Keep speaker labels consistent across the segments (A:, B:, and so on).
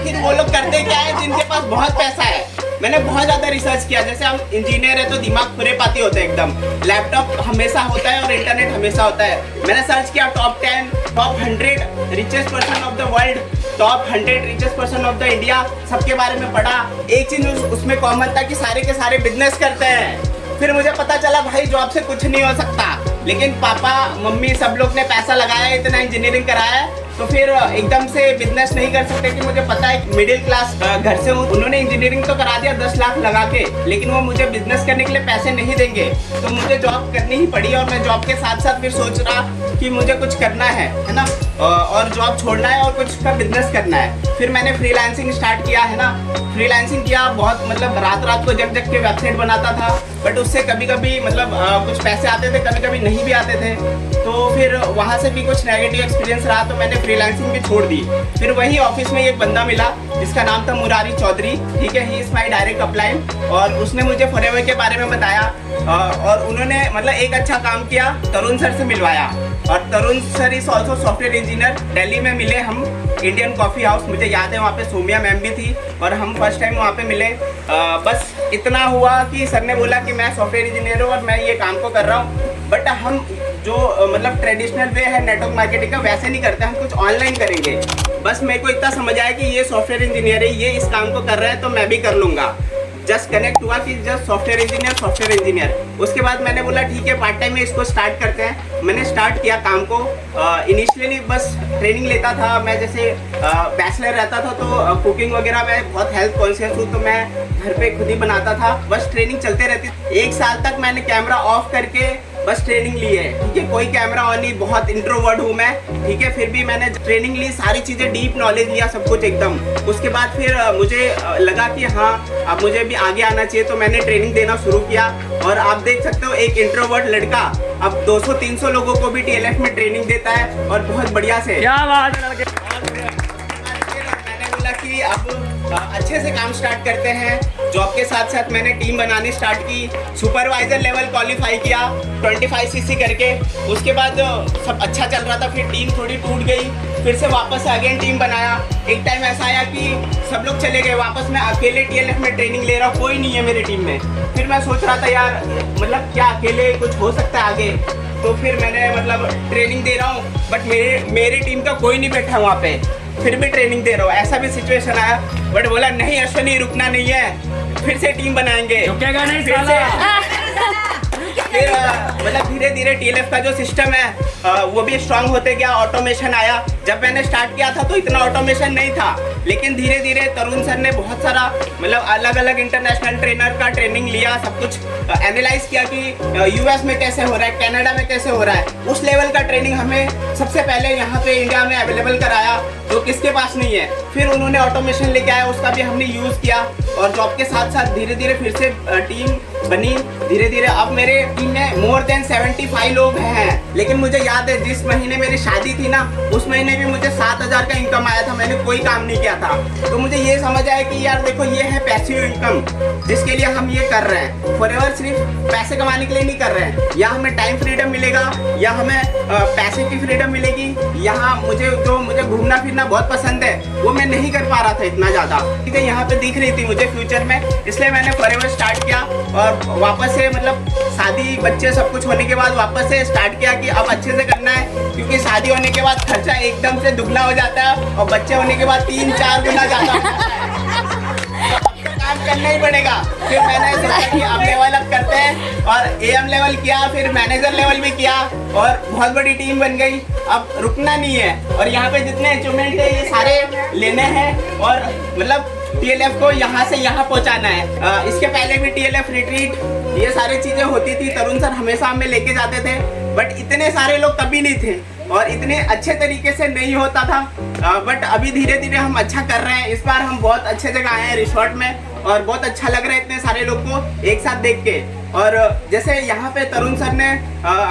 A: लेकिन वो लोग करते क्या है, जिनके पास बहुत पैसा है। मैंने बहुत ज्यादा रिसर्च किया, जैसे हम इंजीनियर है तो दिमाग खुरेपाती होते हैं एकदम, लैपटॉप हमेशा होता है और इंटरनेट हमेशा होता है। मैंने सर्च किया top 10, top 100 richest person of the world, top 100 richest person of the India, सबके बारे में पढ़ा। एक चीज उसमें कॉमन था कि सारे के सारे बिजनेस करते हैं। फिर मुझे पता चला भाई जॉब से कुछ नहीं हो सकता, लेकिन पापा मम्मी सब लोग ने पैसा लगाया, इतना इंजीनियरिंग कराया, तो फिर एकदम से बिजनेस नहीं कर सकते। कि मुझे पता है मिडिल क्लास घर से हूँ, उन्होंने इंजीनियरिंग तो करा दिया 10 लाख लगा के, लेकिन वो मुझे बिजनेस करने के लिए पैसे नहीं देंगे, तो मुझे जॉब करनी ही पड़ी। और मैं जॉब के साथ साथ फिर सोच रहा कि मुझे कुछ करना है ना, और जॉब छोड़ना है और कुछ का बिजनेस करना है। फिर मैंने फ्रीलांसिंग स्टार्ट किया है ना, फ्रीलांसिंग किया बहुत, मतलब रात को जग के वेबसाइट बनाता था, बट उससे कभी कभी मतलब कुछ पैसे आते थे, कभी कभी नहीं भी आते थे, तो फिर वहाँ से भी कुछ नेगेटिव एक्सपीरियंस रहा, तो मैंने फ्रीलांसिंग भी छोड़ दी। फिर वही ऑफिस में एक बंदा मिला जिसका नाम था मुरारी चौधरी, ठीक है, he is my direct upline, और उसने मुझे फॉरएवर के बारे में बताया, और उन्होंने मतलब एक अच्छा काम किया, तरुण सर से मिलवाया। और Tarun sir is also software engineer. Delhi में मिले हम इंडियन कॉफ़ी हाउस, मुझे याद है वहाँ पे सोमिया मैम भी थी, और हम फर्स्ट टाइम वहाँ पे मिले। बस इतना हुआ कि सर ने बोला कि मैं सॉफ्टवेयर इंजीनियर हूँ और मैं ये काम को कर रहा हूँ, बट हम जो मतलब ट्रेडिशनल वे है नेटवर्क मार्केटिंग का वैसे नहीं करते, हम कुछ ऑनलाइन करेंगे। बस मेरे को इतना समझ आया कि ये सॉफ्टवेयर इंजीनियर है, ये इस काम को कर रहा है तो मैं भी कर लूँगा। जस्ट कनेक्ट हुआ कि जस्ट सॉफ्टवेयर इंजीनियर। उसके बाद मैंने बोला ठीक है पार्ट टाइम में इसको स्टार्ट करते हैं। मैंने स्टार्ट किया काम को। इनिशियली बस ट्रेनिंग लेता था मैं, जैसे बैचलर रहता था तो कुकिंग वगैरह में बहुत हेल्थ कॉन्शियस हूँ, तो मैं घर पे खुद ही बनाता था। बस ट्रेनिंग चलते रहती। 1 साल तक मैंने कैमरा ऑफ करके बस ट्रेनिंग ली है, ठीक है, कोई कैमरा ऑन नहीं, बहुत इंट्रोवर्ट हूँ मैं, ठीक है, फिर भी मैंने ट्रेनिंग ली, सारी चीज़ें डीप नॉलेज लिया, सब कुछ एकदम। उसके बाद फिर मुझे लगा कि हाँ अब मुझे भी आगे आना चाहिए, तो मैंने ट्रेनिंग देना शुरू किया। और आप देख सकते हो एक इंट्रोवर्ट लड़का अब 200-300 लोगों को भी TLF में ट्रेनिंग देता है, और बहुत बढ़िया से।
B: क्या बात है।
A: मैंने बोला कि अब अच्छे से काम स्टार्ट करते हैं। जॉब के साथ साथ मैंने टीम बनानी स्टार्ट की, सुपरवाइजर लेवल क्वालिफाई किया 25 CC करके। उसके बाद सब अच्छा चल रहा था, फिर टीम थोड़ी टूट गई, फिर से वापस अगेन टीम बनाया। एक टाइम ऐसा आया कि सब लोग चले गए, वापस मैं अकेले TLF में ट्रेनिंग ले रहा हूँ, कोई नहीं है मेरी टीम में। फिर मैं सोच रहा था यार मतलब क्या अकेले कुछ हो सकता है आगे, तो फिर मैंने मतलब ट्रेनिंग दे रहा हूँ, बट मेरी टीम का कोई नहीं बैठा वहाँ पे, फिर भी ट्रेनिंग दे रहा हूँ। ऐसा भी सिचुएशन आया, बट बोला नहीं अश्विनी रुकना नहीं है, फिर से टीम बनाएंगे,
B: रुकेगा नहीं
A: फिर मतलब धीरे धीरे TLF का जो सिस्टम है वो भी स्ट्रांग होते गया। ऑटोमेशन आया, जब मैंने स्टार्ट किया था तो इतना ऑटोमेशन नहीं था, लेकिन धीरे धीरे तरुण सर ने बहुत सारा मतलब अलग अलग इंटरनेशनल ट्रेनर का ट्रेनिंग लिया, सब कुछ एनालाइज किया कि US में कैसे हो रहा है, कनाडा में कैसे हो रहा है। उस लेवल का ट्रेनिंग हमें सबसे पहले यहाँ पे इंडिया में अवेलेबल कराया, जो किसके पास नहीं है। फिर उन्होंने ऑटोमेशन लेके आया, उसका भी हमने यूज़ किया, और जॉब के साथ साथ धीरे धीरे फिर से टीम बनी। धीरे धीरे अब मेरे टीम में मोर देन 75 लोग हैं। लेकिन मुझे याद है जिस महीने मेरी शादी थी ना, उस महीने भी मुझे 7,000 का इनकम आया था, मैंने कोई काम नहीं किया था। तो मुझे ये समझ आया कि यार देखो ये है पैसिव इनकम, जिसके लिए हम ये कर रहे हैं। फॉरएवर सिर्फ पैसे कमाने के लिए नहीं कर रहे हैं, या हमें टाइम फ्रीडम मिलेगा, या हमें पैसे की फ्रीडम मिलेगी। यहाँ मुझे घूमना फिरना बहुत पसंद है, वो मैं नहीं कर पा रहा था इतना ज़्यादा, ठीक है, यहाँ पे दिख रही थी मुझे फ्यूचर में, इसलिए मैंने फॉरएवर स्टार्ट किया। और वापस से मतलब शादी बच्चे सब कुछ होने के बाद वापस से स्टार्ट किया कि अब अच्छे से करना है, क्योंकि शादी होने के बाद खर्चा एकदम से दुगना हो जाता है, और बच्चे होने के बाद 3-4 गुना ज़्यादा काम करना ही पड़ेगा। फिर मैंने सोचा कि अब लेवल अप करते हैं, और AM लेवल किया, फिर मैनेजर लेवल भी किया, और बहुत बड़ी टीम बन गई। अब रुकना नहीं है, और यहाँ पे जितने अचीवमेंट है ये सारे लेने हैं, और मतलब TLF को यहाँ से यहाँ पहुँचाना है। इसके पहले भी TLF रिट्रीट ये सारी चीज़ें होती थी, तरुण सर हमेशा हमें लेके जाते थे, बट इतने सारे लोग कभी नहीं थे और इतने अच्छे तरीके से नहीं होता था। बट अभी धीरे धीरे हम अच्छा कर रहे हैं। इस बार हम बहुत अच्छे जगह आए हैं रिसोर्ट में, और बहुत अच्छा लग रहा है इतने सारे लोग को एक साथ देख के। और जैसे यहाँ पे तरुण सर ने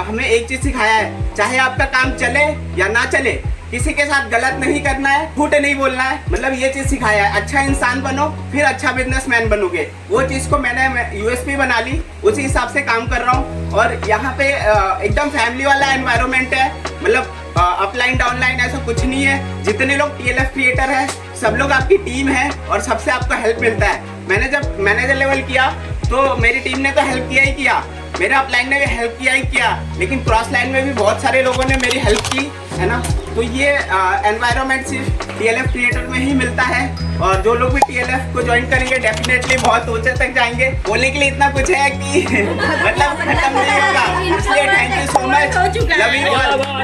A: हमें एक चीज़ सिखाया है, चाहे आपका काम चले या ना चले, किसी के साथ गलत नहीं करना है, झूठ नहीं बोलना है, मतलब ये चीज सिखाया है। अच्छा इंसान बनो फिर अच्छा बिजनेसमैन बनोगे, वो चीज को मैंने यूएसपी बना ली, उसी हिसाब से काम कर रहा हूँ। और यहाँ पे एकदम फैमिली वाला एनवायरनमेंट है, मतलब अपलाइन डाउनलाइन ऐसा कुछ नहीं है। जितने लोग टीएलएफ क्रिएटर है सब लोग आपकी टीम है और सबसे आपको हेल्प मिलता है। मैंने जब मैनेजर लेवल किया तो मेरी टीम ने तो हेल्प किया ही किया, मेरे अपलाइन ने भी हेल्प किया ही किया, लेकिन क्रॉस लाइन में भी बहुत सारे लोगों ने मेरी हेल्प की है ना। तो ये एनवायरनमेंट सिर्फ टीएलएफ क्रिएटर में ही मिलता है। और जो लोग भी टीएलएफ को ज्वाइन करेंगे डेफिनेटली बहुत ऊंचे तक जाएंगे। बोलने के लिए इतना कुछ है कि मतलब खत्म नहीं होगा। इसलिए thank you so much, love you all.